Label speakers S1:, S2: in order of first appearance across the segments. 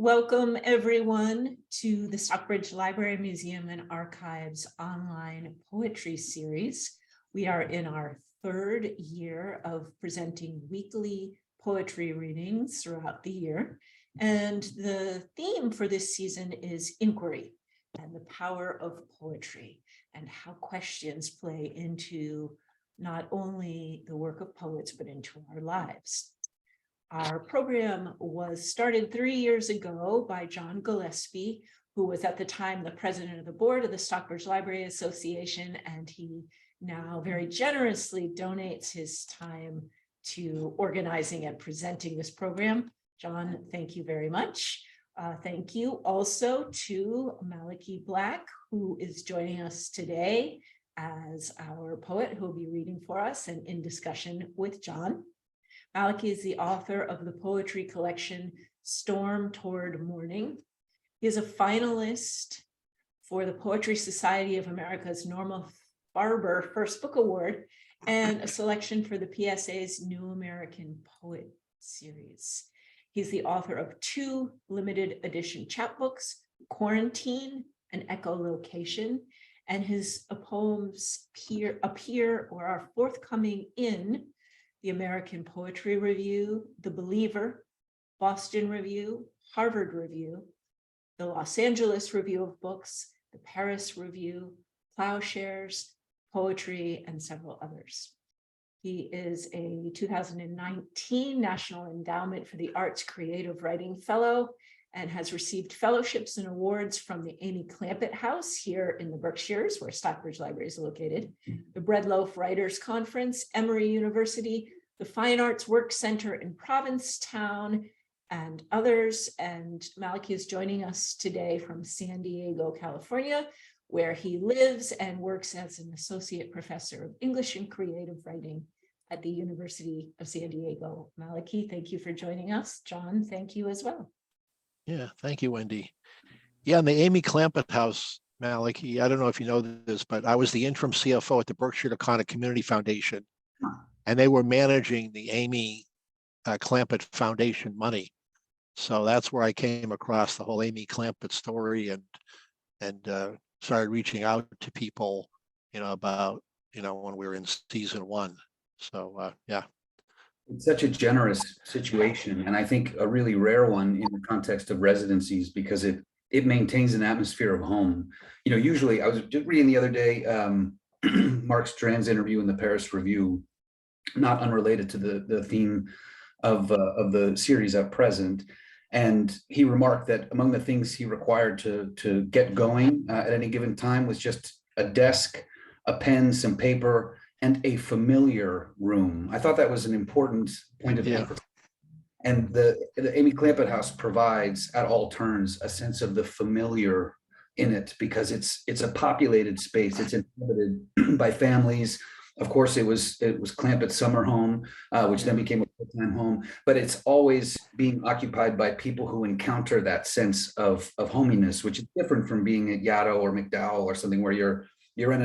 S1: Welcome everyone to the Stockbridge Library, Museum and Archives online poetry series. We are in our third year of presenting weekly poetry readings throughout the year. And the theme for this season is inquiry and the power of poetry and how questions play into not only the work of poets, but into our lives. Our program was started 3 years ago by John Gillespie, who was at the time the president of the board of the Stockbridge Library Association, and he now very generously donates his time to organizing and presenting this program. John, thank you very much. Thank you also to Malachi Black, who is joining us today as our poet who will be reading for us and in discussion with John. Malachi is the author of the poetry collection Storm Toward Morning. He is a finalist for the Poetry Society of America's Norma Farber First Book Award and a selection for the PSA's New American Poet series. He's the author of 2 limited edition chapbooks, Quarantine and Echolocation, and his poems appear or are forthcoming in the American Poetry Review, The Believer, Boston Review, Harvard Review, the Los Angeles Review of Books, the Paris Review, Plowshares, Poetry, and several others. He is a 2019 National Endowment for the Arts Creative Writing Fellow and has received fellowships and awards from the Amy Clampett House here in the Berkshires, where Stockbridge Library is located, the Bread Loaf Writers Conference, Emory University, the Fine Arts Work Center in Provincetown, and others. And Malachi is joining us today from San Diego, California, where he lives and works as an associate professor of English and creative writing at the University of San Diego. Malachi, thank you for joining us. John, thank you as well.
S2: Yeah, thank you, Wendy. Yeah, in the Amy Clampett House, Malachi, I don't know if you know this, but I was the interim CFO at the Berkshire Taconic Community Foundation, and they were managing the Amy Clampett Foundation money. So that's where I came across the whole Amy Clampett story and started reaching out to people, about, when we were in season 1. So, yeah.
S3: It's such a generous situation, and I think a really rare one in the context of residencies, because it maintains an atmosphere of home. Usually, I was just reading the other day Mark Strand's interview in the Paris Review, not unrelated to the theme of the series at present, and he remarked that among the things he required to get going at any given time was just a desk, a pen, some paper, and a familiar room. I thought that was an important point of emphasis. And the Amy Clampett House provides at all turns a sense of the familiar in it, because it's a populated space. It's inhabited by families. Of course, it was Clampett's summer home, which then became a full-time home. But it's always being occupied by people who encounter that sense of hominess, which is different from being at Yaddo or McDowell or something where you're in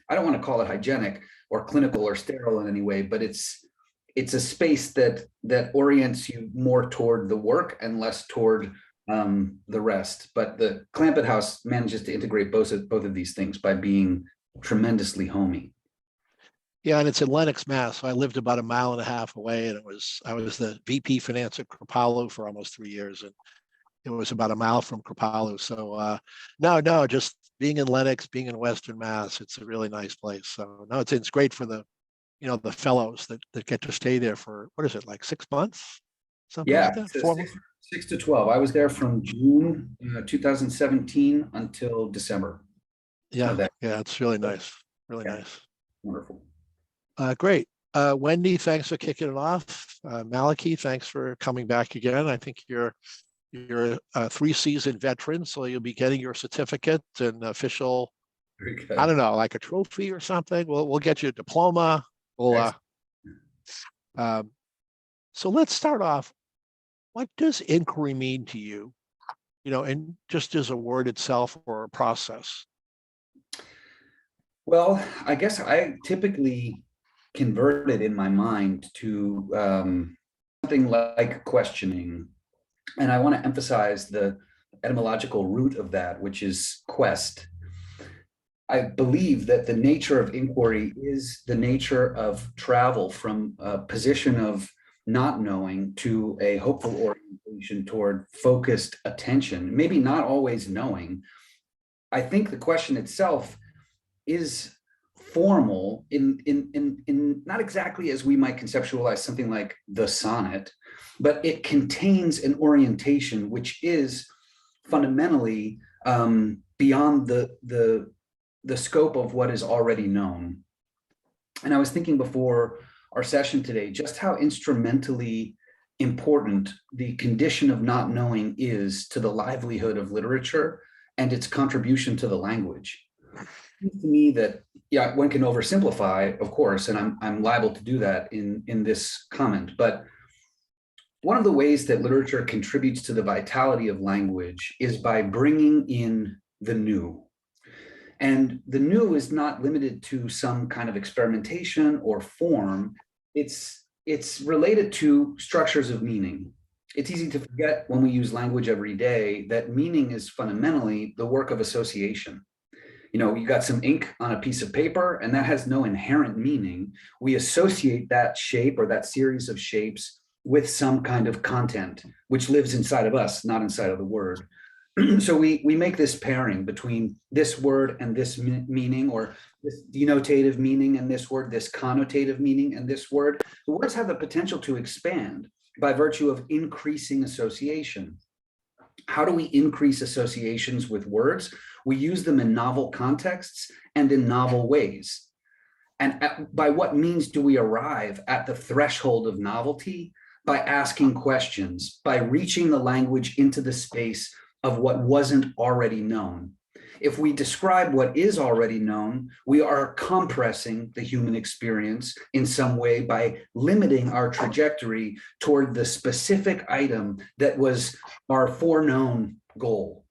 S3: I don't want to call it hygienic or clinical or sterile in any way, but it's a space that orients you more toward the work and less toward the rest. But the Clampett House manages to integrate both of these things by being tremendously homey.
S2: Yeah, and it's in Lenox, Mass. So I lived about 1.5 miles away, and I was the VP finance at Kripalu for almost 3 years, and it was about 1 mile from Kripalu. So no, just being in Lenox, being in Western Mass, it's a really nice place. So no, it's great for the the fellows that get to stay there for, what is it, like 6 months? Something like that? 4 months?
S3: 6 to 12. I was there from June 2017 until December.
S2: Yeah, it's really nice. Really nice.
S3: Wonderful.
S2: Great. Wendy, thanks for kicking it off. Malachi, thanks for coming back again. I think you're a 3-season veteran, so you'll be getting your certificate and official, I don't know, like a trophy or something. We'll get you a diploma. So let's start off. What does inquiry mean to you? And just as a word itself or a process?
S3: Well, I guess I typically convert it in my mind to something like questioning And I want to emphasize the etymological root of that, which is quest. I believe that the nature of inquiry is the nature of travel from a position of not knowing to a hopeful orientation toward focused attention, maybe not always knowing. I think the question itself is formal in not exactly as we might conceptualize something like the sonnet, but it contains an orientation which is fundamentally beyond the scope of what is already known. And I was thinking before our session today, just how instrumentally important the condition of not knowing is to the livelihood of literature and its contribution to the language. It seems to me that, yeah, one can oversimplify, of course, and I'm liable to do that in this comment, but one of the ways that literature contributes to the vitality of language is by bringing in the new. And the new is not limited to some kind of experimentation or form. It's related to structures of meaning. It's easy to forget when we use language every day that meaning is fundamentally the work of association. You know, you got some ink on a piece of paper and that has no inherent meaning. We associate that shape or that series of shapes with some kind of content, which lives inside of us, not inside of the word. So we make this pairing between this word and this meaning, or this denotative meaning and this word, this connotative meaning and this word. The words have the potential to expand by virtue of increasing association. How do we increase associations with words? We use them in novel contexts and in novel ways. And by what means do we arrive at the threshold of novelty? By asking questions, by reaching the language into the space of what wasn't already known. If we describe what is already known, we are compressing the human experience in some way by limiting our trajectory toward the specific item that was our foreknown goal.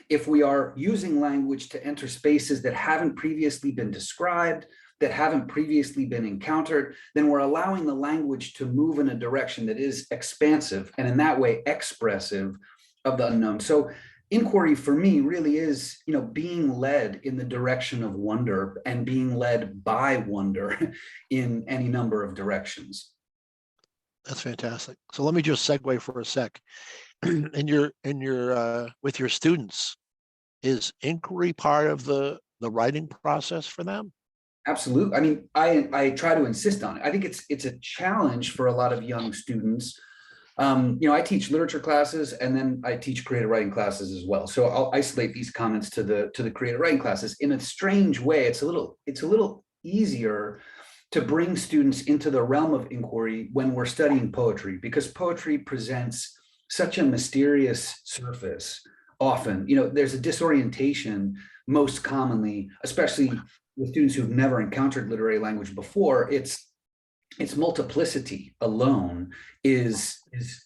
S3: If we are using language to enter spaces that haven't previously been described, that haven't previously been encountered, then we're allowing the language to move in a direction that is expansive and in that way expressive of the unknown. So inquiry for me really is, you know, being led in the direction of wonder and being led by wonder in any number of directions.
S2: That's fantastic. So let me just segue for a sec. In your with your students, is inquiry part of the writing process for them?
S3: Absolutely. I mean, I try to insist on it. I think it's a challenge for a lot of young students. You know, I teach literature classes and then I teach creative writing classes as well. So I'll isolate these comments to the creative writing classes. In a strange way, it's a little easier to bring students into the realm of inquiry when we're studying poetry, because poetry presents such a mysterious surface. Often, you know, there's a disorientation most commonly, especially with students who've never encountered literary language before. Its multiplicity alone is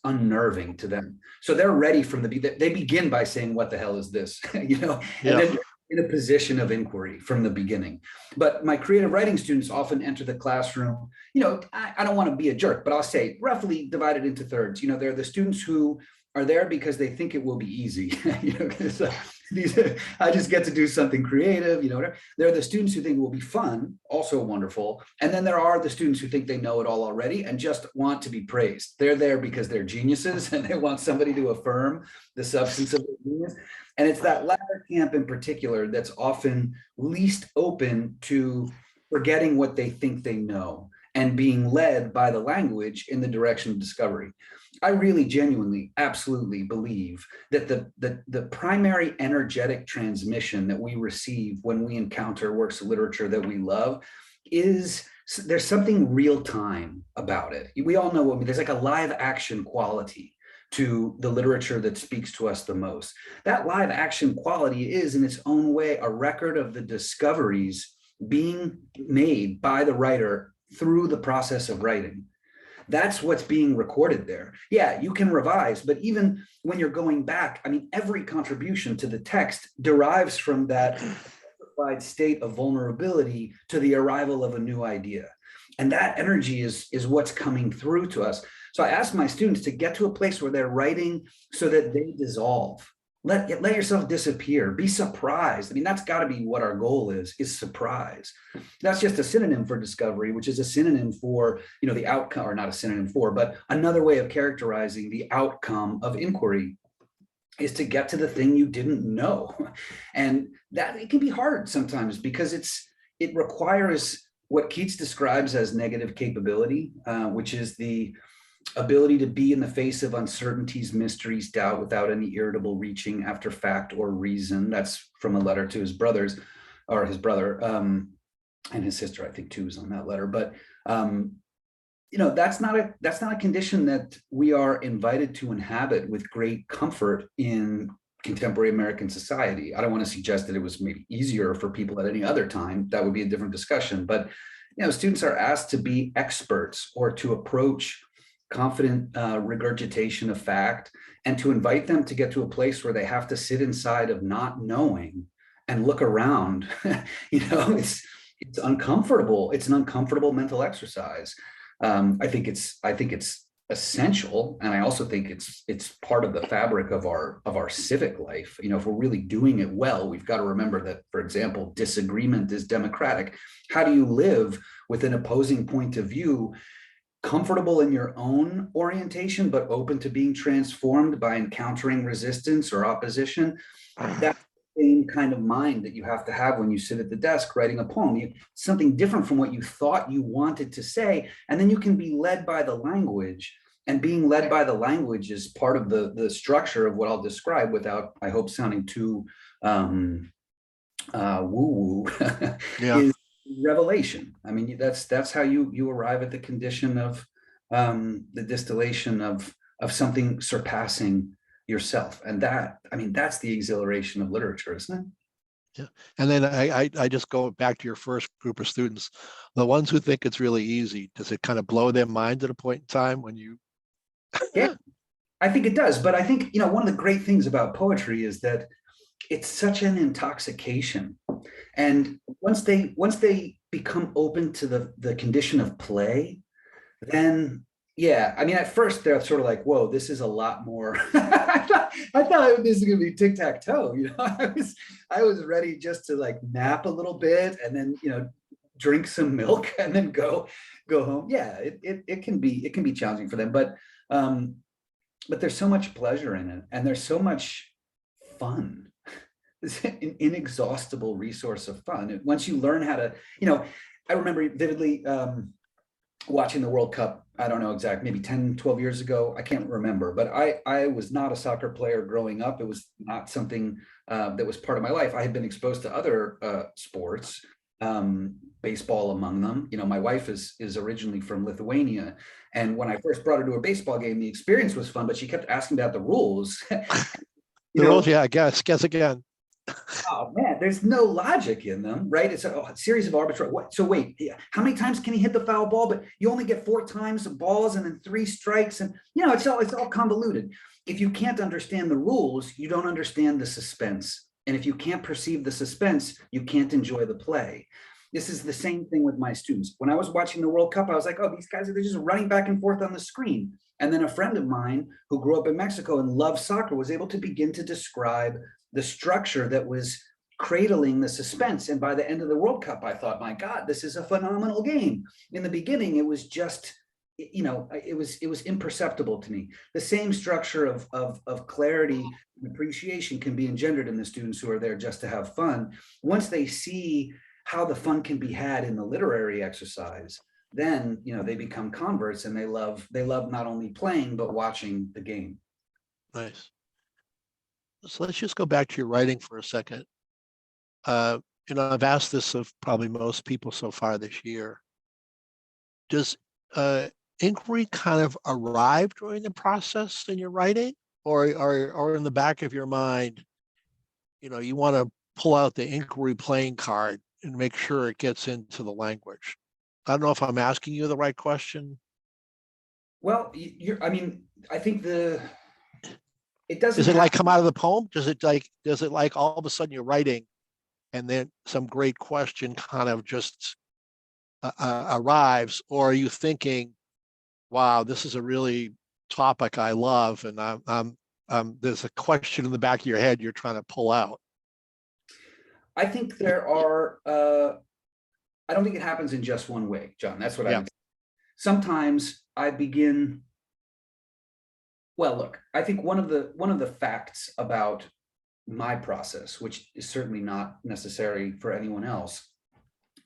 S3: unnerving to them. So they're ready from they begin by saying, what the hell is this? You know, and then in a position of inquiry from the beginning. But my creative writing students often enter the classroom, you know, I don't want to be a jerk, but I'll say roughly divided into thirds. You know, they're the students who are there because they think it will be easy. You know, because I just get to do something creative, you know, there are the students who think it will be fun, also wonderful. And then there are the students who think they know it all already and just want to be praised. They're there because they're geniuses and they want somebody to affirm the substance of their genius. And it's that latter camp in particular that's often least open to forgetting what they think they know and being led by the language in the direction of discovery. I really genuinely, absolutely believe that the primary energetic transmission that we receive when we encounter works of literature that we love is there's something real time about it. We all know there's like a live action quality to the literature that speaks to us the most. That live action quality is in its own way a record of the discoveries being made by the writer through the process of writing. That's what's being recorded there. Yeah, you can revise, but even when you're going back, I mean, every contribution to the text derives from that state of vulnerability to the arrival of a new idea. And that energy is what's coming through to us. So I ask my students to get to a place where they're writing so that they dissolve. Let yourself disappear. Be surprised. I mean, that's got to be what our goal is surprise. That's just a synonym for discovery, which is a synonym for, the outcome, or not a synonym for, but another way of characterizing the outcome of inquiry is to get to the thing you didn't know. And that it can be hard sometimes because it requires what Keats describes as negative capability, which is the ability to be in the face of uncertainties, mysteries, doubt without any irritable reaching after fact or reason. That's from a letter to his brothers, or his brother, and his sister, I think too, is on that letter. But that's not a condition that we are invited to inhabit with great comfort in contemporary American society. I don't want to suggest that it was maybe easier for people at any other time. That would be a different discussion. But students are asked to be experts or to approach confident regurgitation of fact, and to invite them to get to a place where they have to sit inside of not knowing and look around. It's uncomfortable. It's an uncomfortable mental exercise. I think it's essential, and I also think it's part of the fabric of our civic life. If we're really doing it well, we've got to remember that, for example, disagreement is democratic. How do you live with an opposing point of view, comfortable in your own orientation, but open to being transformed by encountering resistance or opposition? That's the same kind of mind that you have to have when you sit at the desk writing a poem. Something different from what you thought you wanted to say, and then you can be led by the language. And being led by the language is part of the structure of what I'll describe, without, I hope, sounding too woo-woo,
S2: Yeah.
S3: is revelation. I mean, that's how you arrive at the condition of the distillation of something surpassing yourself. And that's the exhilaration of literature, isn't it?
S2: Yeah. And then I just go back to your first group of students, the ones who think it's really easy. Does it kind of blow their mind at a point in time when you?
S3: Yeah, I think it does. But I think, one of the great things about poetry is that it's such an intoxication. And once they become open to the condition of play, then yeah, I mean, at first they're sort of like, whoa, this is a lot more. I thought this was gonna be tic-tac-toe. I was ready just to like nap a little bit and then drink some milk and then go home. Yeah, it can be challenging for them, but there's so much pleasure in it, and there's so much fun. It's an inexhaustible resource of fun. Once you learn how to, I remember vividly watching the World Cup. I don't know exactly, maybe 10, 12 years ago. I can't remember, but I was not a soccer player growing up. It was not something that was part of my life. I had been exposed to other sports, baseball among them. My wife is originally from Lithuania. And when I first brought her to a baseball game, the experience was fun, but she kept asking about the rules.
S2: The rules, yeah, guess again.
S3: Oh man, there's no logic in them, right? It's a series of arbitrary. So wait, how many times can he hit the foul ball? But you only get 4 times of balls and then 3 strikes, and it's all convoluted. If you can't understand the rules, you don't understand the suspense, and if you can't perceive the suspense, you can't enjoy the play. This is the same thing with my students. When I was watching the World Cup, I was like, oh, these guys are just running back and forth on the screen. And then a friend of mine who grew up in Mexico and loved soccer was able to begin to describe the structure that was cradling the suspense. And by the end of the World Cup, I thought, my God, this is a phenomenal game. In the beginning, it was just, it was imperceptible to me. The same structure of clarity and appreciation can be engendered in the students who are there just to have fun. Once they see how the fun can be had in the literary exercise, then they become converts, and they love not only playing but watching the game.
S2: Nice. So let's just go back to your writing for a second. I've asked this of probably most people so far this year. Does inquiry kind of arrive during the process in your writing, or in the back of your mind, you want to pull out the inquiry playing card and make sure it gets into the language? I don't know if I'm asking you the right question.
S3: Well, I think it doesn't.
S2: Does it like come out of the poem? Does it like all of a sudden you're writing and then some great question kind of just arrives, or are you thinking, Wow, this is a really topic I love, and there's a question in the back of your head you're trying to pull out.
S3: I think there are, I don't think it happens in just one way, John. That's what I
S2: Yeah.
S3: would say. Sometimes I begin, well, look, I think one of the facts about my process, which is certainly not necessary for anyone else,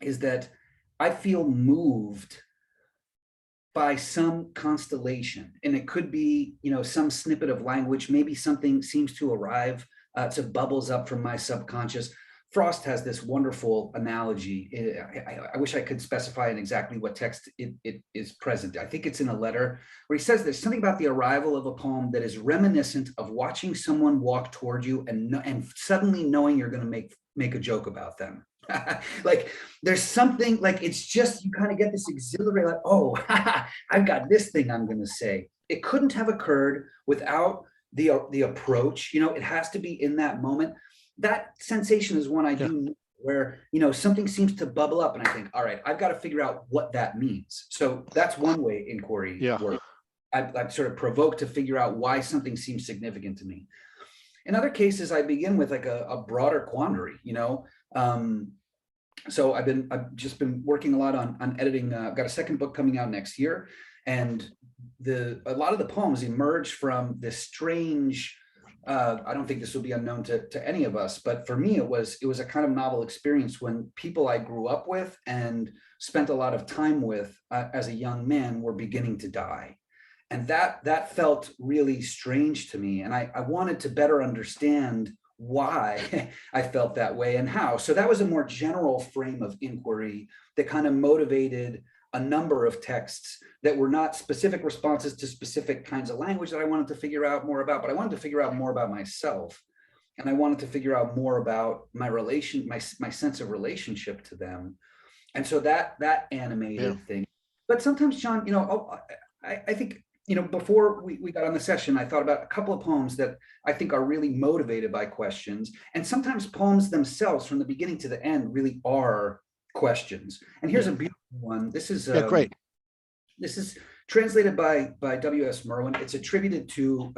S3: is that I feel moved by some constellation, and it could be, some snippet of language, maybe something seems to arrive, to bubbles up from my subconscious. Frost has this wonderful analogy. I wish I could specify in exactly what text it is present. I think it's in a letter where he says there's something about the arrival of a poem that is reminiscent of watching someone walk toward you and suddenly knowing you're going to make a joke about them. Like there's something, like it's just, you kind of get this exhilarating, like, oh, I've got this thing I'm going to say. It couldn't have occurred without the approach. It has to be in that moment. That sensation is one I do, where something seems to bubble up and I think, all right, I've got to figure out what that means. So that's one way inquiry works. I'm sort of provoked to figure out why something seems significant to me. In other cases, I begin with like a broader quandary. So I've just been working a lot on editing. I've got a second book coming out next year, and a lot of the poems emerge from this strange, I don't think this will be unknown to any of us, but for me, it was a kind of novel experience when people I grew up with and spent a lot of time with as a young man were beginning to die. And that felt really strange to me. And I wanted to better understand why I felt that way and how. So that was a more general frame of inquiry that kind of motivated a number of texts that were not specific responses to specific kinds of language that I wanted to figure out more about, but I wanted to figure out more about myself. And I wanted to figure out more about my sense of relationship to them. And so that animated thing. But sometimes, John, I think, before we got on the session, I thought about a couple of poems that I think are really motivated by questions. And sometimes poems themselves from the beginning to the end really are questions. And here's a beautiful one. This is
S2: great.
S3: This is translated by W.S. Merwin. It's attributed to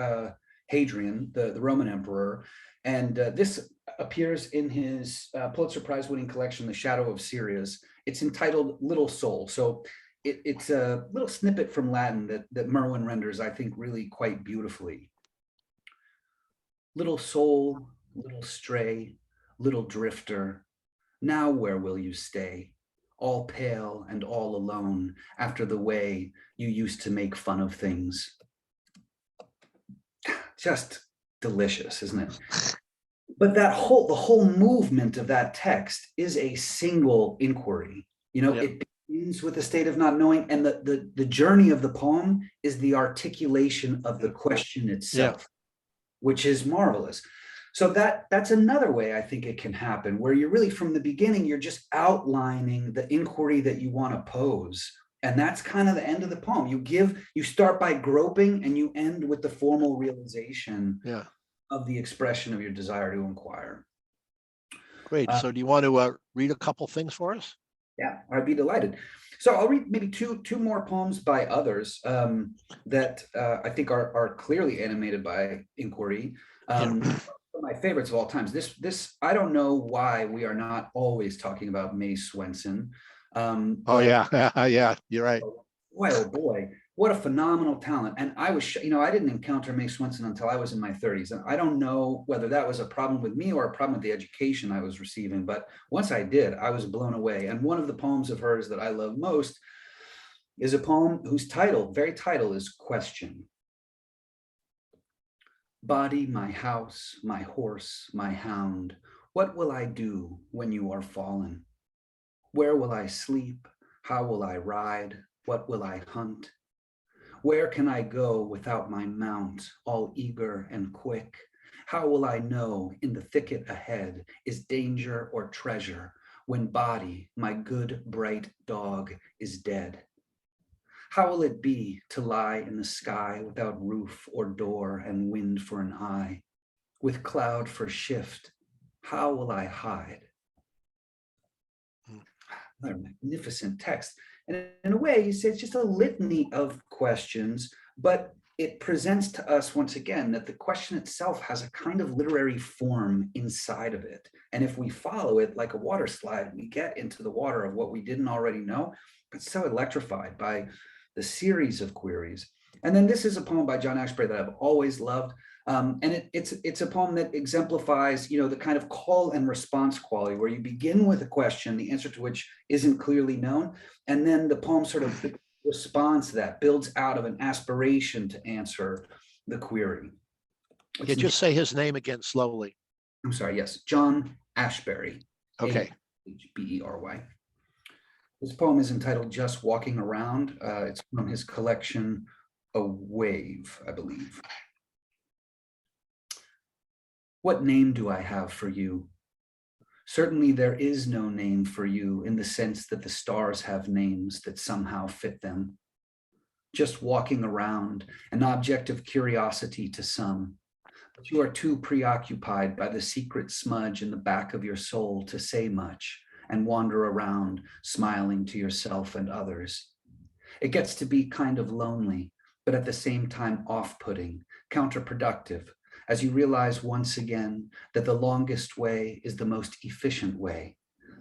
S3: Hadrian, the Roman emperor. And this appears in his Pulitzer Prize winning collection, The Shadow of Sirius. It's entitled Little Soul. So it's a little snippet from Latin that Merwin renders, I think, really quite beautifully. Little soul, little stray, little drifter, now where will you stay? All pale and all alone, after the way you used to make fun of things. Just delicious, isn't it? But the whole movement of that text is a single inquiry. It begins with a state of not knowing, and the journey of the poem is the articulation of the question itself, which is marvelous. So that's another way I think it can happen, where you're really from the beginning, you're just outlining the inquiry that you want to pose. And that's kind of the end of the poem. You start by groping and you end with the formal realization of the expression of your desire to inquire.
S2: Great. So do you want to read a couple things for us?
S3: Yeah, I'd be delighted. So I'll read maybe two more poems by others that I think are clearly animated by inquiry. One of my favorites of all times. This I don't know why we are not always talking about Mae Swenson. Yeah, you're right. Boy, oh boy, what a phenomenal talent. And I was, I didn't encounter Mae Swenson until I was in my 30s. And I don't know whether that was a problem with me or a problem with the education I was receiving. But once I did, I was blown away. And one of the poems of hers that I love most is a poem whose very title is Question. Body, my house, my horse, my hound, what will I do when you are fallen? Where will I sleep? How will I ride? What will I hunt? Where can I go without my mount, all eager and quick? How will I know in the thicket ahead is danger or treasure when Body, my good bright dog, is dead? How will it be to lie in the sky without roof or door and wind for an eye? With cloud for shift, how will I hide? Another magnificent text. And in a way, you say it's just a litany of questions, but it presents to us once again that the question itself has a kind of literary form inside of it. And if we follow it like a water slide, we get into the water of what we didn't already know, but so electrified by the series of queries. And then this is a poem by John Ashbery that I've always loved. And it's a poem that exemplifies, the kind of call and response quality where you begin with a question, the answer to which isn't clearly known, and then the poem sort of responds to that, builds out of an aspiration to answer the query.
S2: Yeah, just say his name again slowly.
S3: I'm sorry, yes, John Ashbery.
S2: Okay.
S3: Ashbery. This poem is entitled Just Walking Around. It's from his collection, A Wave, I believe. What name do I have for you? Certainly there is no name for you in the sense that the stars have names that somehow fit them. Just walking around, an object of curiosity to some, but you are too preoccupied by the secret smudge in the back of your soul to say much and wander around, smiling to yourself and others. It gets to be kind of lonely, but at the same time off-putting, counterproductive, as you realize once again that the longest way is the most efficient way,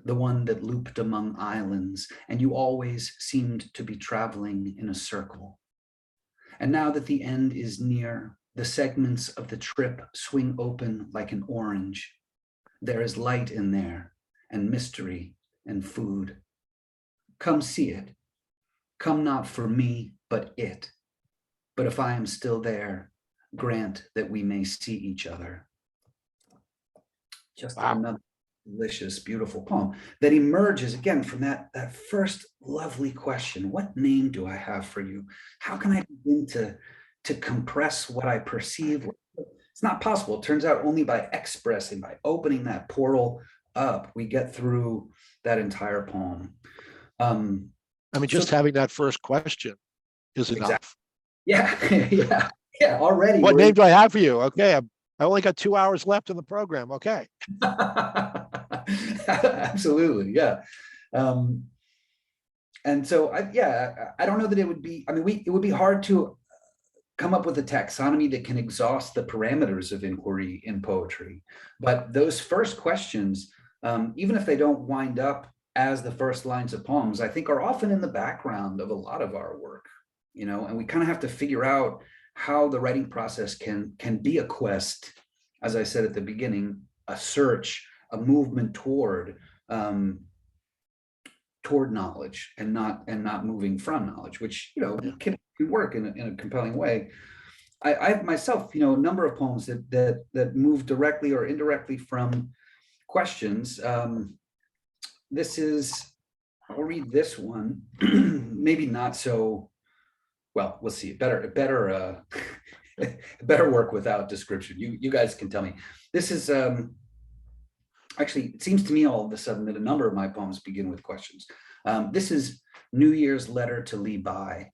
S3: the one that looped among islands, and you always seemed to be traveling in a circle. And now that the end is near, the segments of the trip swing open like an orange. There is light in there, and mystery, and food. Come see it. Come not for me, but it. But if I am still there, grant that we may see each other. Just another delicious, beautiful poem that emerges again from that first lovely question. What name do I have for you? How can I begin to compress what I perceive? It's not possible. It turns out only by expressing, by opening that portal up, we get through that entire poem.
S2: Just having that first question is enough.
S3: Exactly. Yeah, already.
S2: What name do I have for you? Okay, I only got 2 hours left in the program. Okay.
S3: Absolutely, yeah. And so, I don't know that it would be. It would be hard to come up with a taxonomy that can exhaust the parameters of inquiry in poetry. But those first questions, even if they don't wind up as the first lines of poems, I think are often in the background of a lot of our work. And we kind of have to figure out how the writing process can be a quest, as I said at the beginning, a search, a movement toward knowledge and not moving from knowledge, which can work in a compelling way. I myself, a number of poems that move directly or indirectly from questions. This is, I'll read this one, maybe not so. Well, we'll see. Better work without description. You guys can tell me. This is actually, it seems to me all of a sudden that a number of my poems begin with questions. This is New Year's Letter to Li Bai.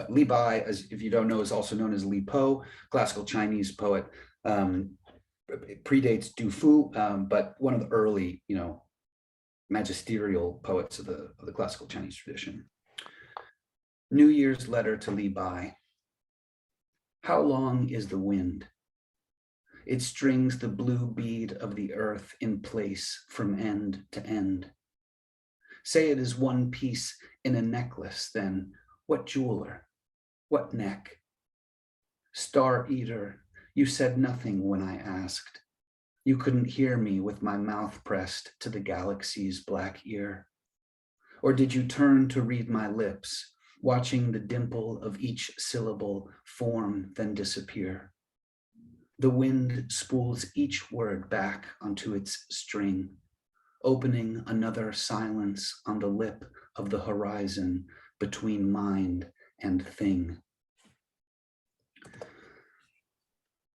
S3: Li Bai, as if you don't know, is also known as Li Po, classical Chinese poet. It predates Du Fu, but one of the early, magisterial poets of the classical Chinese tradition. New Year's Letter to Li Bai. How long is the wind? It strings the blue bead of the earth in place from end to end. Say it is one piece in a necklace, then what jeweler? What neck? Star Eater, you said nothing when I asked. You couldn't hear me with my mouth pressed to the galaxy's black ear. Or did you turn to read my lips, watching the dimple of each syllable form then disappear? The wind spools each word back onto its string, opening another silence on the lip of the horizon between mind and thing.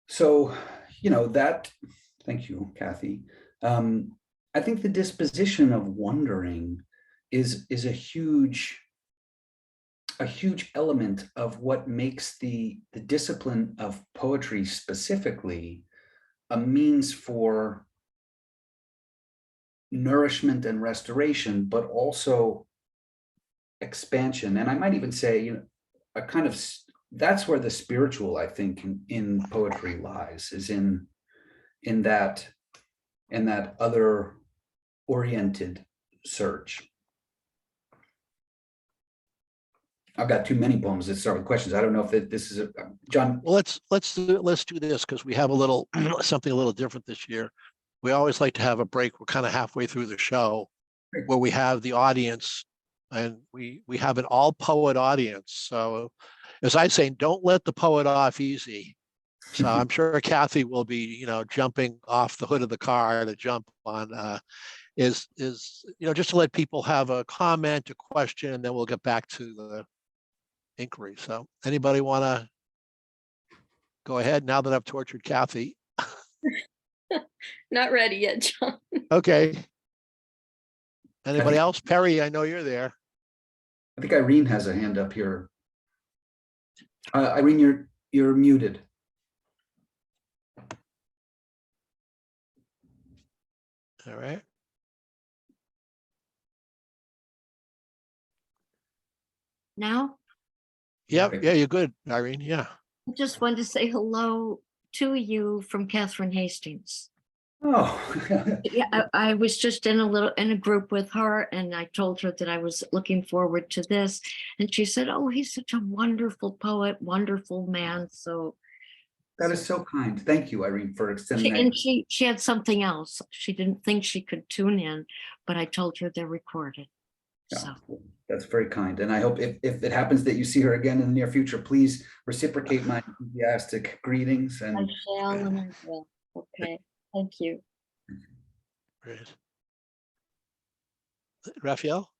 S3: So, thank you, Kathy. I think the disposition of wondering is a huge element of what makes the discipline of poetry specifically a means for nourishment and restoration, but also expansion, and I might even say, a kind of that's where the spiritual, I think, in poetry lies, is in that other oriented search. I've got too many poems that start with questions. I don't know if this is John.
S2: Well, let's do this because we have a little something a little different this year. We always like to have a break. We're kind of halfway through the show where we have the audience, and we have an all poet audience. So as I say, don't let the poet off easy. So I'm sure Kathy will be, jumping off the hood of the car to jump on is just to let people have a comment, a question, and then we'll get back to the inquiry. So anybody want to go ahead now that I've tortured Kathy?
S4: Not ready yet, John.
S2: Okay. Anybody else? Perry, I know you're there.
S3: I think Irene has a hand up here. Irene, you're muted.
S2: All right.
S4: Now?
S2: Yep. Yeah, you're good, Irene. Yeah.
S4: I just wanted to say hello to you from Catherine Hastings.
S3: Oh,
S4: Yeah, I was just in a group with her, and I told her that I was looking forward to this, and she said, "Oh, he's such a wonderful poet, wonderful man." So
S3: that is so kind. Thank you, Irene, for extending that.
S4: and she had something else. She didn't think she could tune in, but I told her they're recorded. So
S3: That's very kind. And I hope if it happens that you see her again in the near future, please reciprocate my enthusiastic greetings. And
S4: I shall and I will. Okay. Thank you.
S2: Great. Raphael?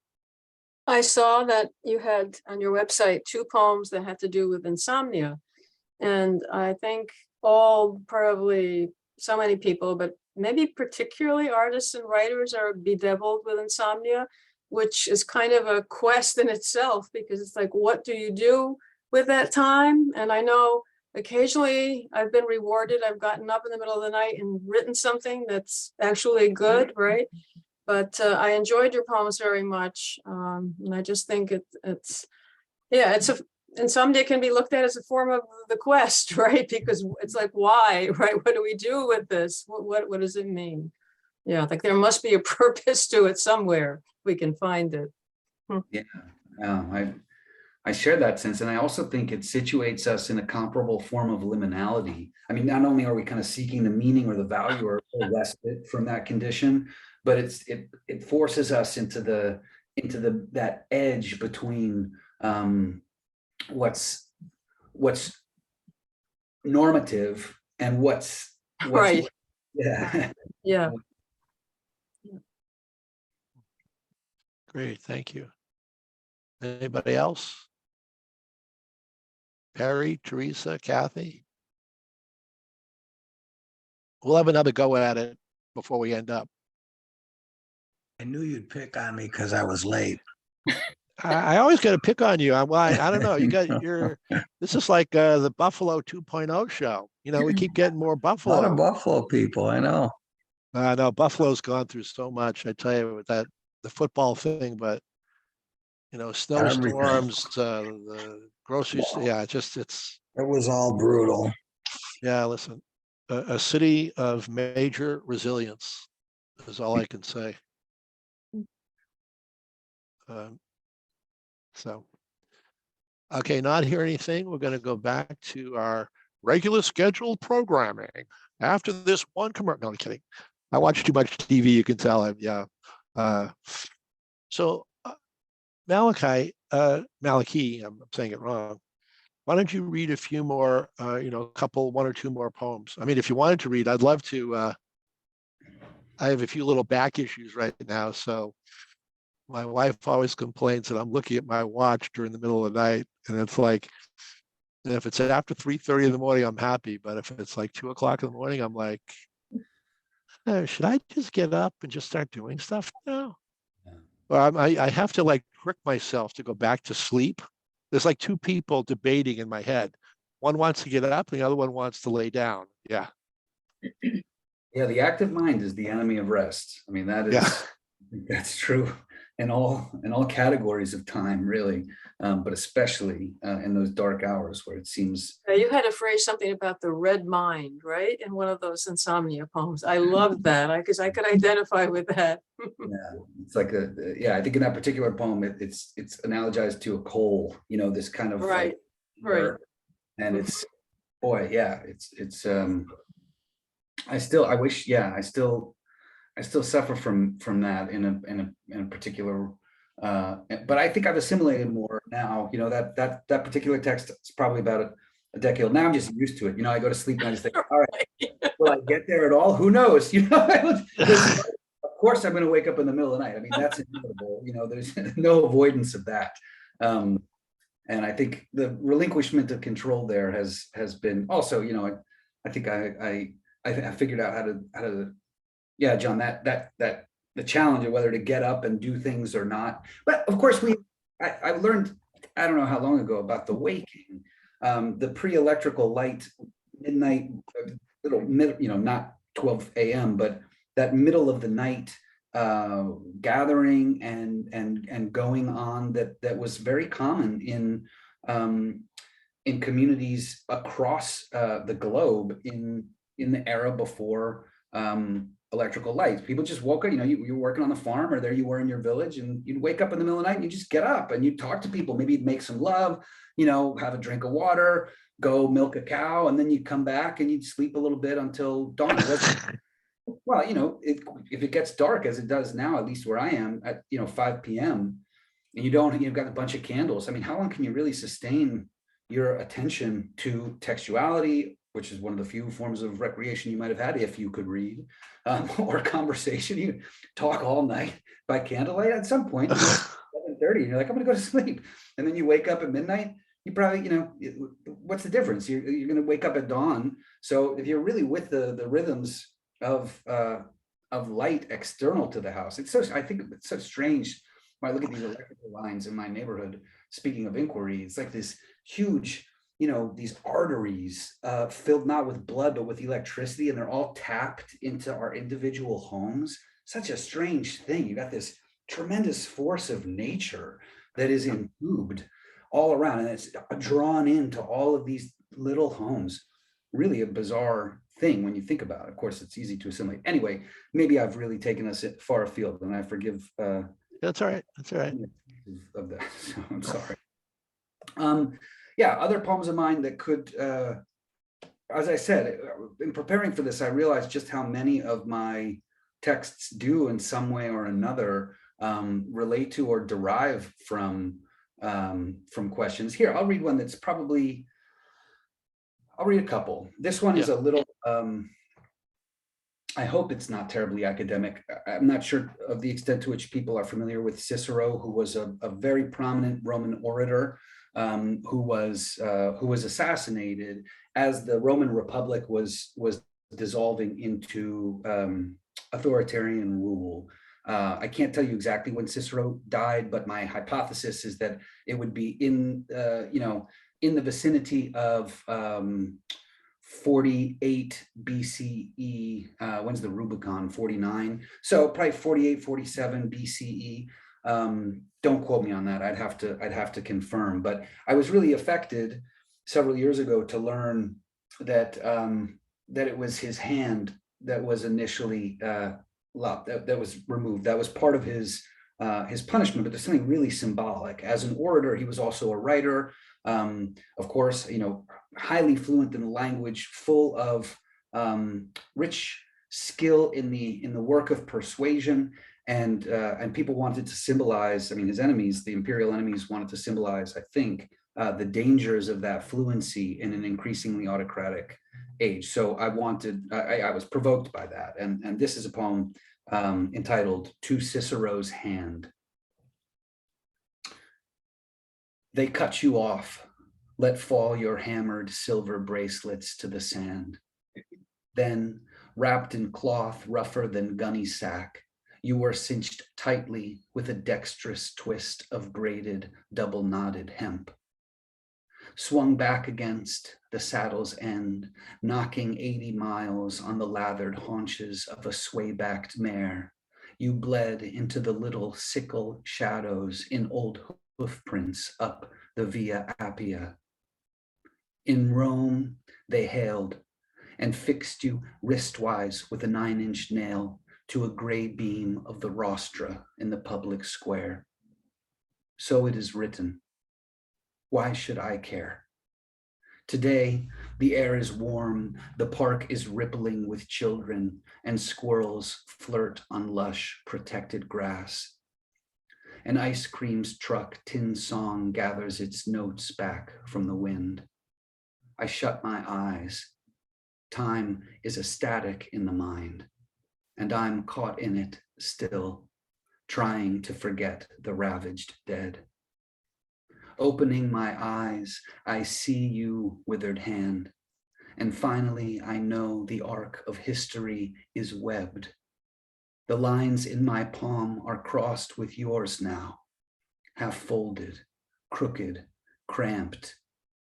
S5: I saw that you had on your website 2 poems that had to do with insomnia. And I think probably so many people, but maybe particularly artists and writers, are bedeviled with insomnia, which is kind of a quest in itself, because it's like, what do you do with that time? And I know occasionally I've been rewarded. I've gotten up in the middle of the night and written something that's actually good, right? But I enjoyed your poems very much. And I just think insomnia can be looked at as a form of the quest, right? Because it's like, why, right? What do we do with this? What does it mean? Yeah, like there must be a purpose to it somewhere. We can find it.
S3: Yeah, I share that sense. And I also think it situates us in a comparable form of liminality. I mean, not only are we kind of seeking the meaning or the value or respite from that condition, but it forces us into that edge between what's normative and what's
S5: Right.
S3: Yeah.
S5: Yeah.
S2: Great. Thank you. Anybody else? Perry, Teresa, Kathy? We'll have another go at it before we end up.
S6: I knew you'd pick on me because I was late.
S2: I always got to pick on you. I don't know. This is like the Buffalo 2.0 show. We keep getting more
S6: A
S2: Buffalo.
S6: lot of Buffalo people, I know.
S2: I know Buffalo's gone through so much. I tell you, with the football thing, but snowstorms, the grocery store. Yeah,
S6: It was all brutal.
S2: Yeah, listen, a city of major resilience is all I can say. Okay, not hear anything. We're going to go back to our regular scheduled programming after this one commercial. No, I'm kidding. I watch too much TV. You can tell. Yeah. So Malachi, I'm saying it wrong. Why don't you read a few more, one or two more poems? I mean, if you wanted to read, I'd love to. I have a few little back issues right now. So my wife always complains that I'm looking at my watch during the middle of the night. And it's like, and if it's after 3:30 in the morning, I'm happy. But if it's like 2 o'clock in the morning, I'm like, should I just get up and just start doing stuff now? Well, I have to like trick myself to go back to sleep. There's like 2 people debating in my head. One wants to get up, and the other one wants to lay down. Yeah.
S3: Yeah, the active mind is the enemy of rest. I mean, that's true. in all categories of time, really, but especially in those dark hours where it seems.
S5: You had to phrase something about the red mind, right? In one of those insomnia poems. I love that because I could identify with that.
S3: Yeah, it's like yeah, I think in that particular poem, it's analogized to a coal, this kind of
S5: Right,
S3: like,
S5: right.
S3: and it's, boy, yeah, it's I wish, yeah, I still suffer from that in a particular, but I think I've assimilated more now. That particular text is probably about a decade old. Now I'm just used to it. I go to sleep and I just think, all right, will I get there at all? Who knows? Of course I'm going to wake up in the middle of the night. I mean, that's inevitable. There's no avoidance of that. And I think the relinquishment of control there has been also, I think I figured out how to, yeah, John, that the challenge of whether to get up and do things or not. But of course, I learned, I don't know how long ago, about the waking, the pre-electrical light, midnight, little not 12 a.m., but that middle of the night gathering and going on that was very common in communities across the globe in the era before electrical lights. People just woke up, you were working on the farm, or there you were in your village, and you'd wake up in the middle of the night and you just get up and you'd talk to people. Maybe you'd make some love, have a drink of water, go milk a cow, and then you'd come back and you'd sleep a little bit until dawn. Well, if it gets dark, as it does now, at least where I am at 5 p.m. and you've got a bunch of candles. I mean, how long can you really sustain your attention to textuality, which is one of the few forms of recreation you might have had if you could read, or conversation? You talk all night by candlelight. At some point, 7:30, and you're like, I'm going to go to sleep, and then you wake up at midnight. You probably, what's the difference? You're going to wake up at dawn. So if you're really with the rhythms of light external to the house, I think it's so strange when I look at these electrical lines in my neighborhood. Speaking of inquiry, it's like this huge, these arteries filled not with blood, but with electricity, and they're all tapped into our individual homes. Such a strange thing. You got this tremendous force of nature that is intubed all around, and it's drawn into all of these little homes. Really a bizarre thing when you think about it. Of course, it's easy to assimilate. Anyway, maybe I've really taken us far afield, and I forgive.
S2: That's all right. That's all right.
S3: Of that, so I'm sorry. Yeah, other poems of mine that could, as I said, in preparing for this, I realized just how many of my texts do, in some way or another, relate to or derive from questions. Here, I'll read one that's probably. I'll read a couple. This one is a little, I hope it's not terribly academic. I'm not sure of the extent to which people are familiar with Cicero, who was a very prominent Roman orator, who was assassinated as the Roman Republic was dissolving into authoritarian rule. I can't tell you exactly when Cicero died, but my hypothesis is that it would be in the vicinity of 48 BCE. When's the Rubicon? 49. So probably 48, 47 BCE. Don't quote me on that. I'd have to confirm. But I was really affected several years ago to learn that it was his hand that was initially that was removed. That was part of his punishment. But there's something really symbolic. As an orator, he was also a writer. Of course, highly fluent in the language, full of rich skill in the work of persuasion, and people wanted to symbolize. I mean, his enemies, the imperial enemies, wanted to symbolize, I think, the dangers of that fluency in an increasingly autocratic age. So I was provoked by that, and this is a poem entitled "To Cicero's Hand." They cut you off, let fall your hammered silver bracelets to the sand. Then, wrapped in cloth rougher than gunny sack, you were cinched tightly with a dexterous twist of braided, double-knotted hemp. Swung back against the saddle's end, knocking 80 miles on the lathered haunches of a sway-backed mare, You bled into the little sickle shadows in old hoof prints up the Via Appia. In Rome, they hailed and fixed you wristwise with a 9-inch nail to a gray beam of the rostra in the public square. So it is written. Why should I care? Today, the air is warm, the park is rippling with children, and squirrels flirt on lush, protected grass. An ice cream's truck tin song gathers its notes back from the wind. I shut my eyes. Time is a static in the mind, and I'm caught in it still, trying to forget the ravaged dead. Opening my eyes, I see you, withered hand, and finally I know the arc of history is webbed. The lines in my palm are crossed with yours now, half folded, crooked, cramped,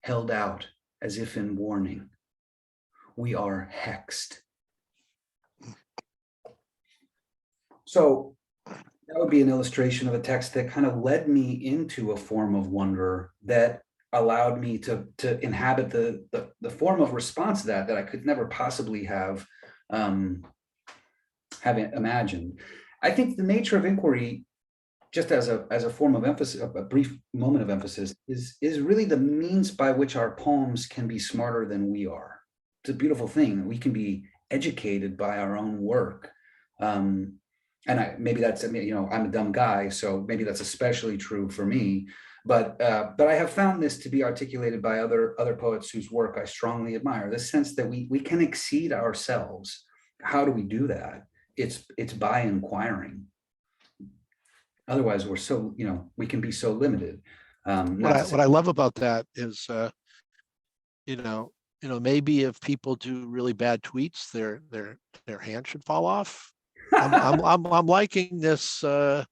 S3: held out as if in warning. We are hexed. So that would be an illustration of a text that kind of led me into a form of wonder that allowed me to inhabit the form of response to that I could never possibly have imagined. I think the nature of inquiry, just as a form of emphasis, a brief moment of emphasis, is really the means by which our poems can be smarter than we are. It's a beautiful thing. We can be educated by our own work. And maybe that's, I'm a dumb guy, so maybe that's especially true for me. But I have found this to be articulated by other poets whose work I strongly admire. This sense that we can exceed ourselves. How do we do that? It's by inquiring. Otherwise, we're so we can be so limited.
S2: What I love about that is, maybe if people do really bad tweets, their hand should fall off. I'm liking this. I'm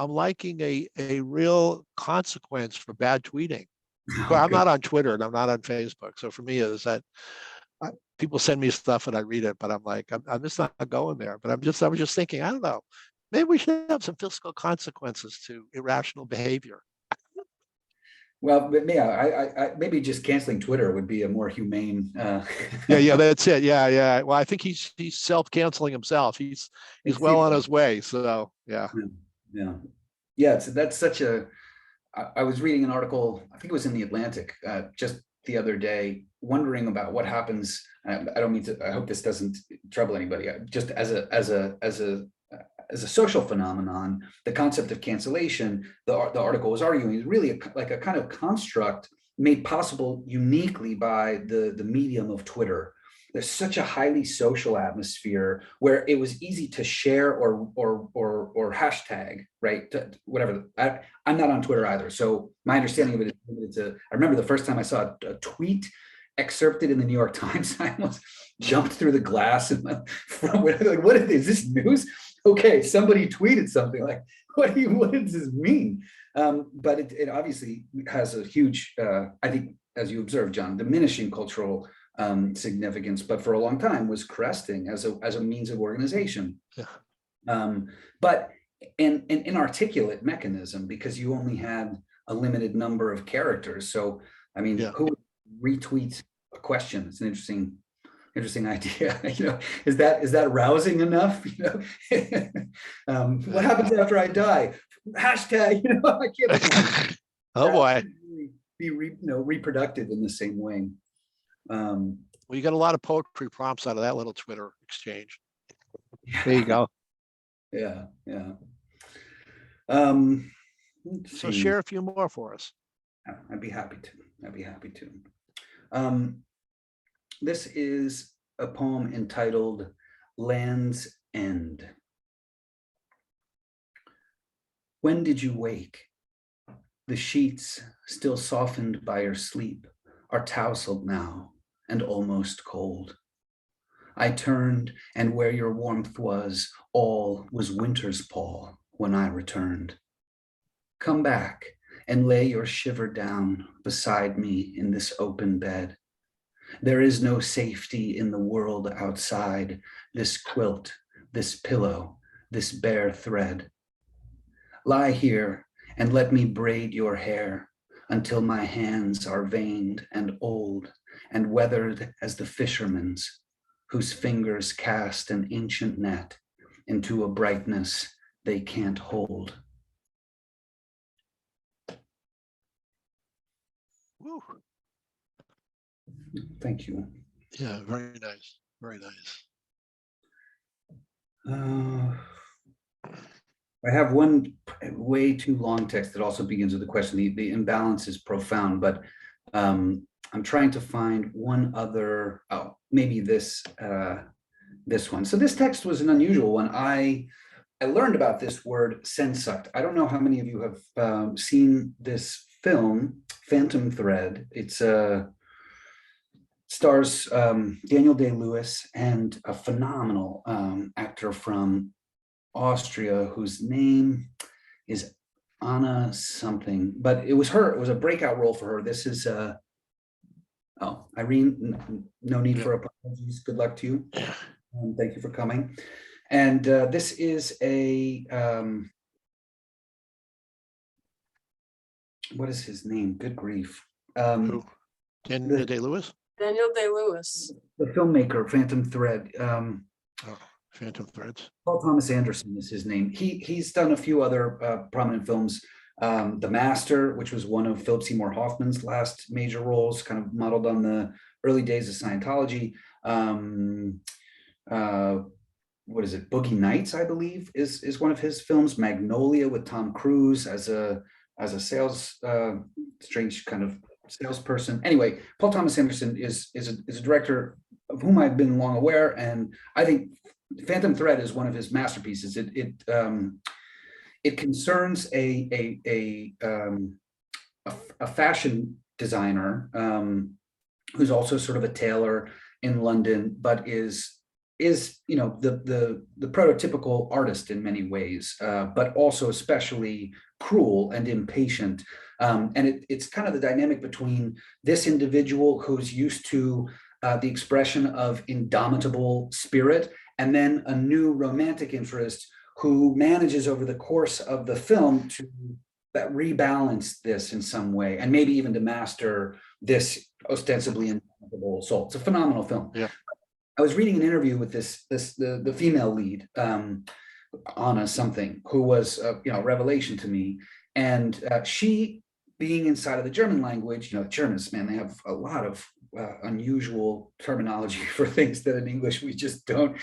S2: liking a real consequence for bad tweeting. But I'm not on Twitter and I'm not on Facebook. So for me, is that people send me stuff and I read it, but I'm like, I'm just not going there. But I was just thinking, I don't know, maybe we should have some fiscal consequences to irrational behavior.
S3: Well, but I maybe just canceling Twitter would be a more humane.
S2: Yeah, that's it. Yeah. Well, I think he's self-canceling himself. He's well on his way. So yeah.
S3: That's such a. I was reading an article, I think it was in the Atlantic, just the other day, wondering about what happens. I don't mean to. I hope this doesn't trouble anybody. Just as a social phenomenon, the concept of cancellation, the article was arguing, is really like a kind of construct made possible uniquely by the medium of Twitter. There's such a highly social atmosphere where it was easy to share or hashtag, right? Whatever. I'm not on Twitter either, so my understanding of it is limited to. I remember the first time I saw a tweet excerpted in the New York Times, I almost jumped through the glass and like, what is this news? Okay, somebody tweeted something like, what does this mean? But it obviously has a huge, I think, as you observed, John, diminishing cultural significance, but for a long time was cresting as a means of organization. Yeah. But an inarticulate mechanism, because you only had a limited number of characters. So, I mean, who would retweet a question? It's an interesting idea. Is that rousing enough? What happens after I die? Hashtag. I can't.
S2: Oh boy.
S3: Be reproductive in the same way.
S2: Well, you got a lot of poetry prompts out of that little Twitter exchange. There you go.
S3: Yeah.
S2: So share a few more for us.
S3: I'd be happy to. This is a poem entitled Land's End. When did you wake? The sheets, still softened by your sleep, are tousled now and almost cold. I turned, and where your warmth was, all was winter's pall when I returned. Come back and lay your shiver down beside me in this open bed. There is no safety in the world outside this quilt, this pillow, this bare thread. Lie here and let me braid your hair until my hands are veined and old and weathered as the fisherman's, whose fingers cast an ancient net into a brightness they can't hold.
S2: Woo.
S3: Thank you.
S2: Yeah, very nice. Very nice.
S3: I have one way too long text that also begins with a question. The imbalance is profound, but I'm trying to find one other, oh, maybe this one. So this text was an unusual one. I learned about this word sensuct. I don't know how many of you have seen this film, Phantom Thread. It's stars Daniel Day-Lewis and a phenomenal actor from Austria whose name is Anna something, but it was her. It was a breakout role for her. This is Irene. No need for apologies. Good luck to you. Thank you for coming. And this is a what is his name? Good grief.
S2: Who? Daniel Day-Lewis?
S5: Daniel Day-Lewis.
S3: The filmmaker, Phantom Thread.
S2: Oh, Phantom Threads.
S3: Paul Thomas Anderson is his name. He's done a few other prominent films. The Master, which was one of Philip Seymour Hoffman's last major roles, kind of modeled on the early days of Scientology. What is it? Boogie Nights, I believe, is one of his films. Magnolia with Tom Cruise as a sales strange kind of salesperson. Anyway, Paul Thomas Anderson is a director of whom I've been long aware, and I think Phantom Thread is one of his masterpieces. It concerns a fashion designer who's also sort of a tailor in London, but is the prototypical artist in many ways, but also especially cruel and impatient. And it's kind of the dynamic between this individual who's used to the expression of indomitable spirit, and then a new romantic interest who manages over the course of the film to rebalance this in some way, and maybe even to master this ostensibly indomitable soul. It's a phenomenal film.
S2: Yeah.
S3: I was reading an interview with the female lead, Anna something, who was a revelation to me, and she, being inside of the German language, Germans, man, they have a lot of unusual terminology for things that in English we just don't.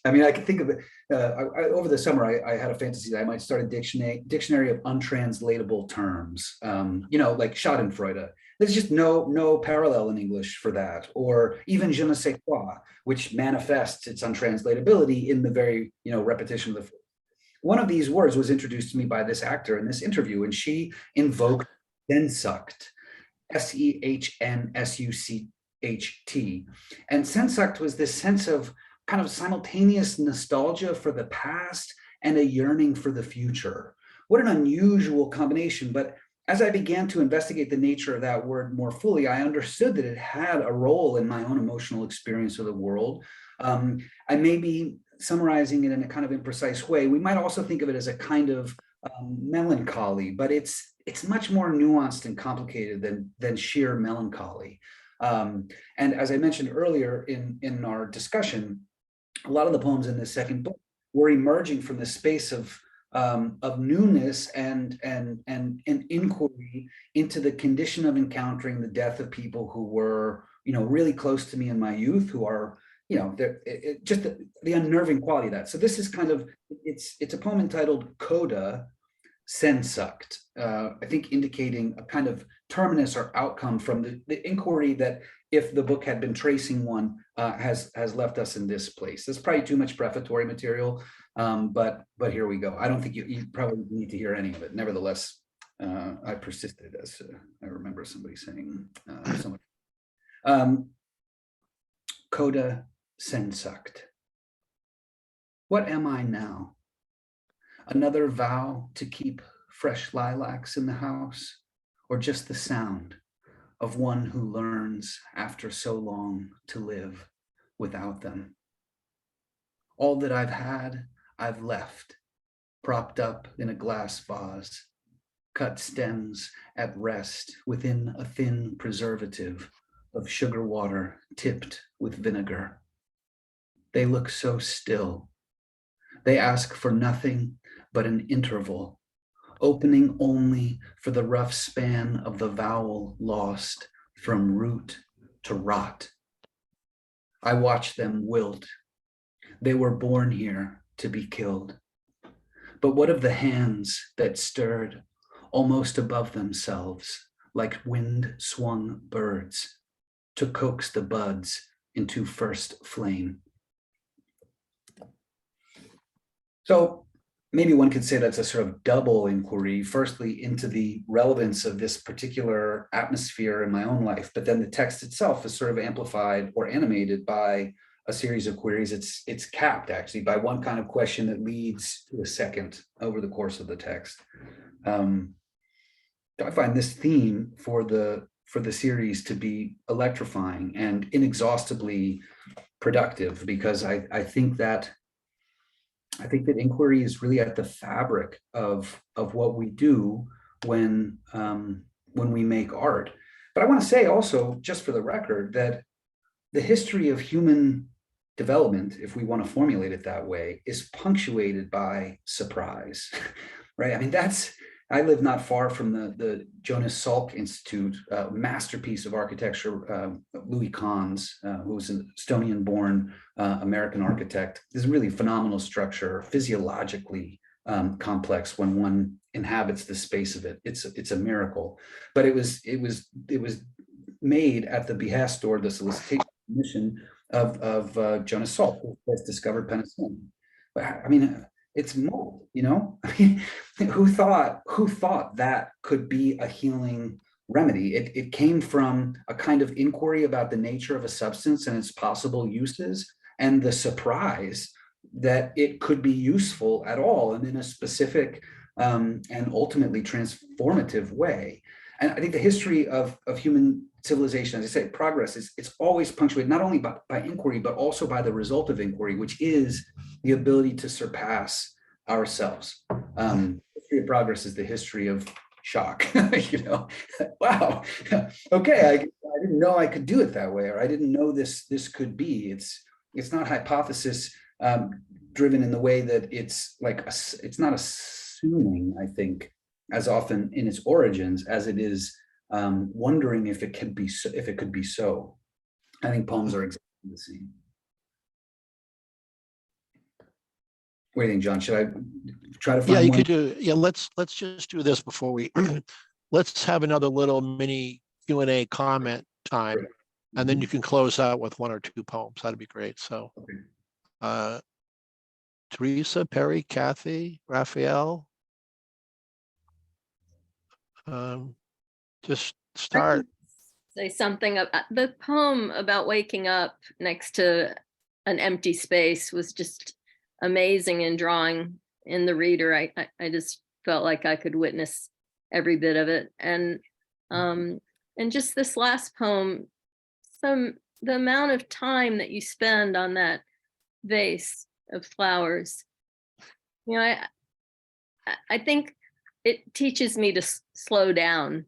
S3: I mean, I can think of it. Over the summer, I had a fantasy that I might start a dictionary of untranslatable terms. Like Schadenfreude. There's just no parallel in English for that, or even je ne sais quoi, which manifests its untranslatability in the very repetition of the. One of these words was introduced to me by this actor in this interview, and she invoked sensuct, SEHNSUCHT. And sensuct was this sense of kind of simultaneous nostalgia for the past and a yearning for the future. What an unusual combination. But as I began to investigate the nature of that word more fully, I understood that it had a role in my own emotional experience of the world. I may be summarizing it in a kind of imprecise way. We might also think of it as a kind of melancholy, but it's much more nuanced and complicated than sheer melancholy. And as I mentioned earlier in our discussion, a lot of the poems in this second book were emerging from the space of newness and inquiry into the condition of encountering the death of people who were really close to me in my youth, who are just the unnerving quality of that. So this is kind of it's a poem entitled Coda Sensuct, I think indicating a kind of terminus or outcome from the inquiry that, if the book had been tracing one, has left us in this place. There's probably too much prefatory material, but here we go. I don't think you probably need to hear any of it. Nevertheless, I persisted, as I remember somebody saying. Coda Sensuct. What am I now? Another vow to keep fresh lilacs in the house, or just the sound of one who learns after so long to live without them? All that I've had, I've left, propped up in a glass vase, cut stems at rest within a thin preservative of sugar water tipped with vinegar. They look so still. They ask for nothing but an interval, opening only for the rough span of the vowel lost from root to rot. I watch them wilt. They were born here to be killed. But what of the hands that stirred almost above themselves like wind-swung birds to coax the buds into first flame? So maybe one could say that's a sort of double inquiry, firstly into the relevance of this particular atmosphere in my own life, but then the text itself is sort of amplified or animated by a series of queries. It's capped actually by one kind of question that leads to a second over the course of the text. I find this theme for the series to be electrifying and inexhaustibly productive, because I think that inquiry is really at the fabric of what we do when we make art. But I want to say also, just for the record, that the history of human development, if we want to formulate it that way, is punctuated by surprise, right? I mean, I live not far from the Jonas Salk Institute, masterpiece of architecture, Louis Kahn's, who was an Estonian-born American architect. This is really phenomenal structure, physiologically complex when one inhabits the space of it. It's a miracle. But it was made at the behest or the solicitation mission of Jonas Salk, who has discovered penicillin. But I mean, it's mold, you know. I mean, who thought that could be a healing remedy? It came from a kind of inquiry about the nature of a substance and its possible uses, and the surprise that it could be useful at all and in a specific and ultimately transformative way. And I think the history of human civilization, as I say, progress it's always punctuated not only by inquiry, but also by the result of inquiry, which is the ability to surpass ourselves. History of progress is the history of shock. You know, wow, okay, I didn't know I could do it that way, or I didn't know this could be. It's not hypothesis driven in the way that it's not assuming, I think, as often in its origins as it is wondering if it could be so. I think poems are exactly the same. What do you think, John? Should I try to find?
S2: Yeah, you
S3: one?
S2: could do. Yeah, let's just do this before we. Let's have another little mini Q&A comment time, and then you can close out with one or two poems. That'd be great. So,
S3: Okay.
S2: Teresa, Perry, Kathy, Raphael. Just start.
S7: Say something about the poem about waking up next to an empty space was just amazing in drawing in the reader. I just felt like I could witness every bit of it. And just this last poem, the amount of time that you spend on that vase of flowers, you know, I think it teaches me to slow down.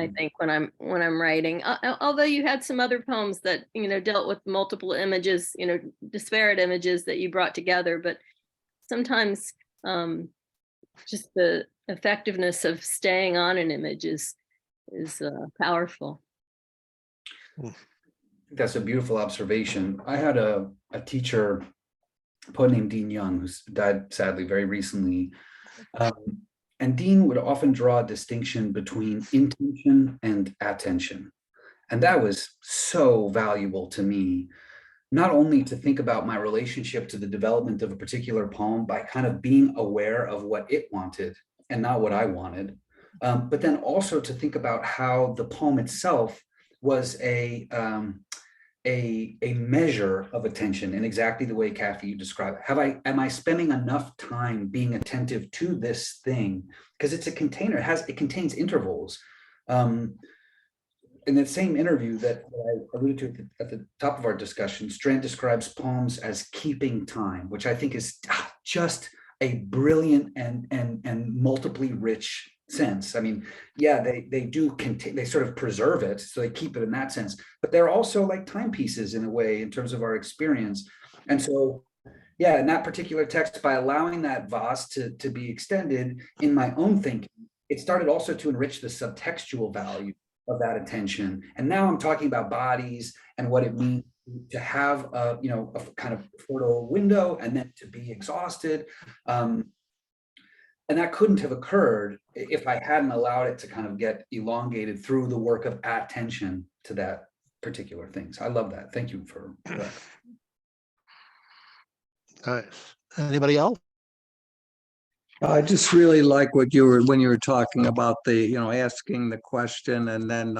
S7: I think when I'm writing, although you had some other poems that, you know, dealt with multiple images, you know, disparate images that you brought together, but sometimes just the effectiveness of staying on an image is powerful.
S3: That's a beautiful observation. I had a teacher, a poet named Dean Young, who's died sadly very recently. And Dean would often draw a distinction between intention and attention. And that was so valuable to me, not only to think about my relationship to the development of a particular poem by kind of being aware of what it wanted and not what I wanted, but then also to think about how the poem itself was a measure of attention in exactly the way, Kathy, you describe it. Am I spending enough time being attentive to this thing? Because it's a container, it contains intervals. In that same interview that I alluded to at the top of our discussion, Strand describes poems as keeping time, which I think is just a brilliant and multiply rich sense. I mean, yeah, they do contain, they sort of preserve it, so they keep it in that sense, but they're also like timepieces in a way in terms of our experience. And so, yeah, in that particular text, by allowing that vase to be extended in my own thinking, it started also to enrich the subtextual value of that attention. And now I'm talking about bodies and what it means to have a, you know, a kind of fertile window and then to be exhausted. And that couldn't have occurred if I hadn't allowed it to kind of get elongated through the work of attention to that particular thing. So I love that. Thank you for that.
S2: Nice. Anybody else?
S6: I just really like what you were, when you were talking about the, you know, asking the question and then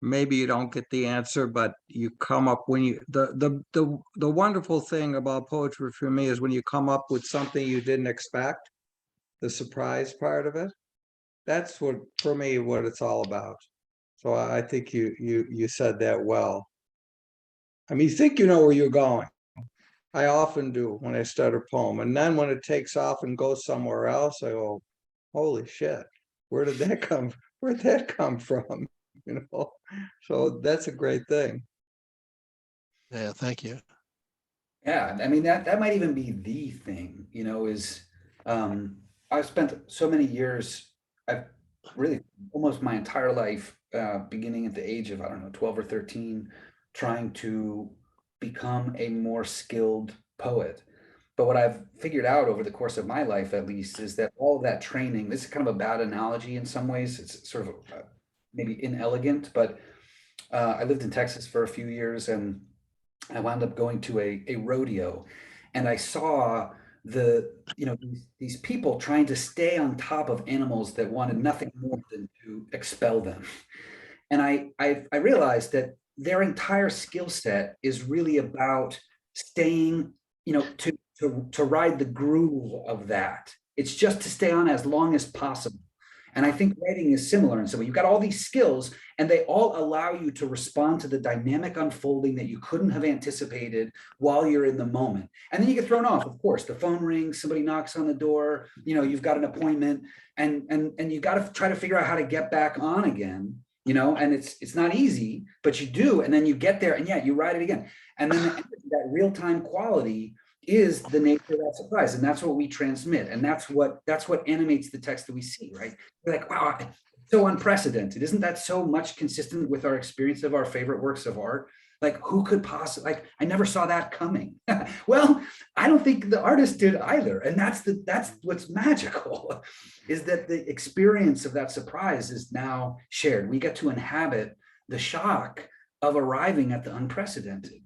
S6: maybe you don't get the answer, but you come up when you, the wonderful thing about poetry for me is when you come up with something you didn't expect, the surprise part of it. That's what, for me, what it's all about. So I think you said that well. I mean, you think you know where you're going. I often do when I start a poem, and then when it takes off and goes somewhere else, I go, "Holy shit! Where did that come? Where'd that come from?" You know. So that's a great thing.
S2: Yeah, thank you.
S3: Yeah, I mean, that might even be the thing, you know, is I've spent so many years, I've really almost my entire life, beginning at the age of, I don't know, 12 or 13, trying to become a more skilled poet. But what I've figured out over the course of my life, at least, is that all of that training, this is kind of a bad analogy in some ways. It's sort of maybe inelegant, but I lived in Texas for a few years and I wound up going to a rodeo, and I saw these people trying to stay on top of animals that wanted nothing more than to expel them. And I realized that their entire skill set is really about staying, you know, to ride the groove of that. It's just to stay on as long as possible. And I think writing is similar in some way. You've got all these skills, and they all allow you to respond to the dynamic unfolding that you couldn't have anticipated while you're in the moment. And then you get thrown off, of course. The phone rings, somebody knocks on the door, you know, you've got an appointment, and you got to try to figure out how to get back on again, you know, and it's not easy, but you do, and then you get there, and yeah, you ride it again. And then that real-time quality is the nature of that surprise, and that's what we transmit, and that's what animates the text that we see, right? We're like, wow, so unprecedented. Isn't that so much consistent with our experience of our favorite works of art? Like, who could possibly, like, I never saw that coming. Well, I don't think the artist did either, and that's what's magical, is that the experience of that surprise is now shared. We get to inhabit the shock of arriving at the unprecedented.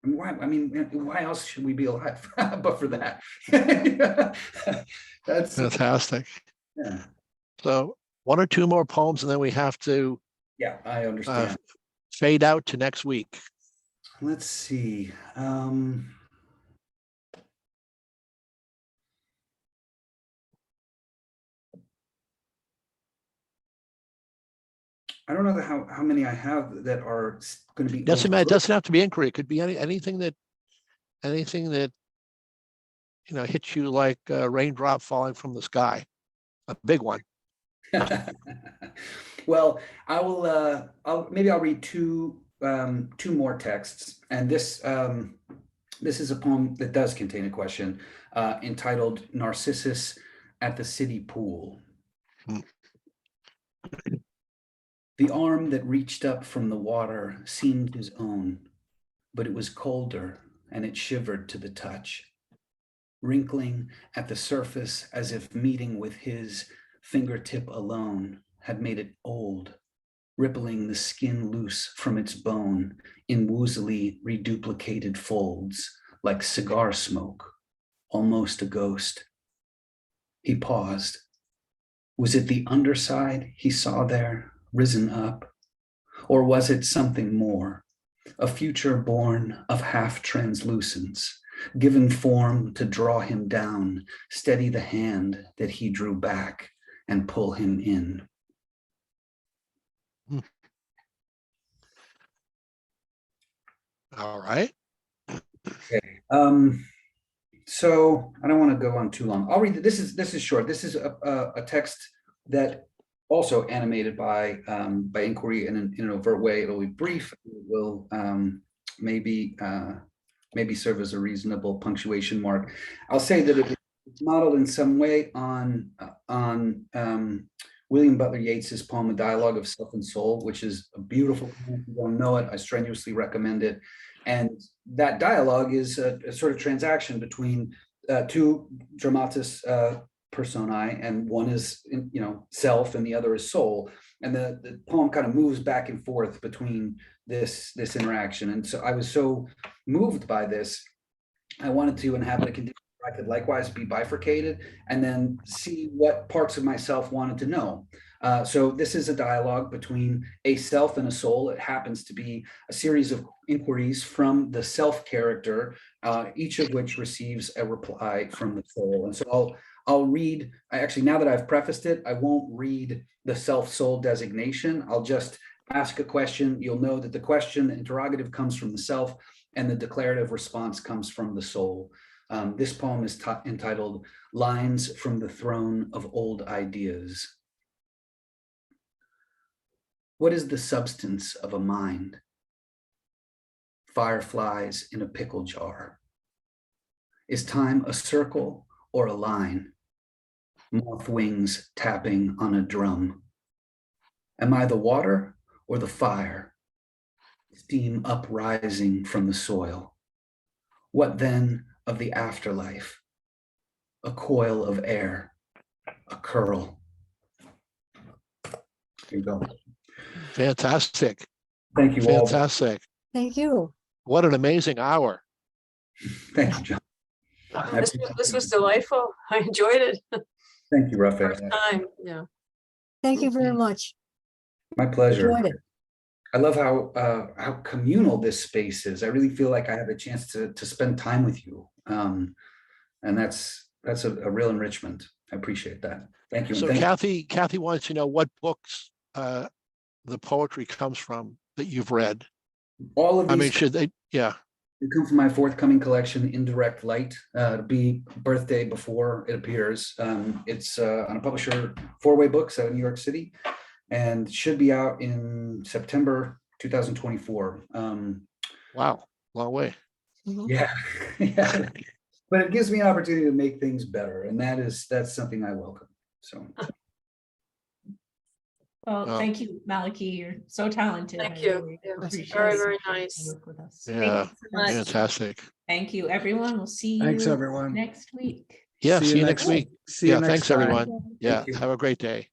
S3: Why else should we be alive but for that? That's
S2: Fantastic.
S3: yeah.
S2: So one or two more poems, and then we have to
S3: Yeah, I understand.
S2: fade out to next week.
S3: Let's see. I don't know how many I have that are going to be.
S2: Doesn't matter. It doesn't have to be inquiry. It could be anything that you know hits you like a raindrop falling from the sky, a big one.
S3: Well, I will. I'll read two more texts, and this is a poem that does contain a question, entitled "Narcissus at the City Pool." The arm that reached up from the water seemed his own, but it was colder and it shivered to the touch, wrinkling at the surface as if meeting with his fingertip alone had made it old, rippling the skin loose from its bone in woozily reduplicated folds like cigar smoke, almost a ghost. He paused. Was it the underside he saw there, risen up? Or was it something more, a future born of half translucence, given form to draw him down, steady the hand that he drew back and pull him in?
S2: All right.
S3: Okay. So I don't want to go on too long. I'll read it. This is short. This is a text that also animated by inquiry in an overt way. It'll be brief. It will maybe serve as a reasonable punctuation mark. I'll say that it's modeled in some way on William Butler Yeats's poem, A Dialogue of Self and Soul, which is a beautiful poem. If you don't know it, I strenuously recommend it. And that dialogue is a sort of transaction between two dramatis personae, and one is self and the other is soul. And the poem kind of moves back and forth between this interaction. And so I was so moved by this, I wanted to inhabit a condition where I could likewise be bifurcated and then see what parts of myself wanted to know. So this is a dialogue between a self and a soul. It happens to be a series of inquiries from the self character, each of which receives a reply from the soul. And so I'll read, actually, now that I've prefaced it, I won't read the self-soul designation. I'll just ask a question. You'll know that the question, the interrogative, comes from the self, and the declarative response comes from the soul. This poem is entitled Lines from the Throne of Old Ideas. What is the substance of a mind? Fireflies in a pickle jar. Is time a circle or a line? Moth wings tapping on a drum. Am I the water or the fire? Steam uprising from the soil. What then of the afterlife? A coil of air, a curl. Here you go.
S2: Fantastic.
S3: Thank you all.
S2: Fantastic.
S8: Thank you.
S2: What an amazing hour.
S3: Thank you, John.
S5: This was delightful. I enjoyed it.
S3: Thank you, Raphael.
S5: First time, yeah.
S8: Thank you very much.
S3: My pleasure.
S8: Enjoyed it.
S3: I love how communal this space is. I really feel like I have a chance to spend time with you, and that's a real enrichment. I appreciate that. Thank you.
S2: So Kathy wants to know what books the poetry comes from that you've read.
S3: All of these.
S2: I mean, should they? Yeah.
S3: It comes from my forthcoming collection, Indirect Light. It'll be birthday before it appears. It's on a publisher, 4-Way Books out of New York City, and should be out in September 2024.
S2: Wow, long way.
S3: Yeah, yeah. But it gives me an opportunity to make things better, and that's something I welcome. So.
S1: Well, thank you, Malachi. You're so talented.
S5: Thank
S1: I
S5: you.
S1: really
S5: Yeah,
S1: appreciate
S5: very,
S1: it.
S5: very nice.
S1: Work with us.
S2: Yeah,
S7: so much.
S2: fantastic.
S1: Thank you, everyone. We'll see you
S6: Thanks, everyone.
S1: next week.
S2: Yeah, see you next week.
S6: See you
S2: Yeah,
S6: next
S2: thanks,
S6: time.
S2: everyone. Yeah,
S3: you.
S2: have a great day.